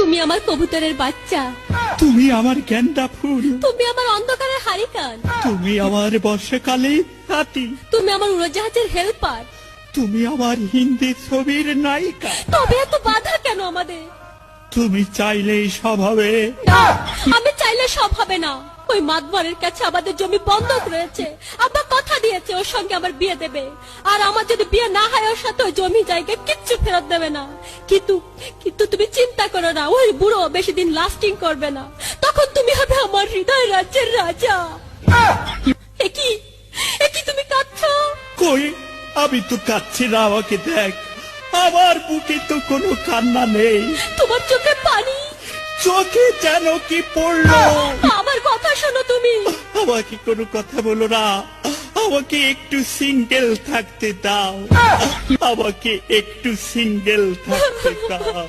তুমি আমার কবুতরের বাচ্চা, তুমি আমার গেন্দা ফুল, তুমি আমার অন্ধকারের হারিকান, তুমি আমার বর্ষাকালে হাতি, তুমি আমার উড়োজাহাজের হেল্পার। তুমি আমার হিন্দি ছবির নায়িকা। তবে এত বাধা কেন আমাদের? তুমি চাইলেই সব হবে। না, আমি চাইলে সব হবে না। ওই মাতবরের কাছে আমাদের জমি বন্ধক রয়েছে। আব্বা কথা দিয়েছে ওর সঙ্গে আমার বিয়ে দেবে, আর আমার যদি বিয়ে না হয় ওর সাথে ওই জমি জায়গা কিচ্ছু ফেরত দেবে না। কিন্তু কিন্তু তুমি চিন্তা করো না, ওই বুড়ো বেশি দিন লাস্টিং করবে না। তখন তুমি হবে আমার হৃদয় রাজ্যের রাজা। একই একই তুমি কাঁদছো? কই, আমি তো কাচ্ছি না, আমাকে দেখ। আমার বুকে তো কোনো কান্না নেই, তোমার চোখে পানি। চোখে যেন কি পড়লো। আমার কথা শোনো তুমি। আমাকে কোনো কথা বলো না, আমাকে একটু সিঙ্গেল থাকতে দাও, আমাকে একটু সিঙ্গেল থাকতে দাও।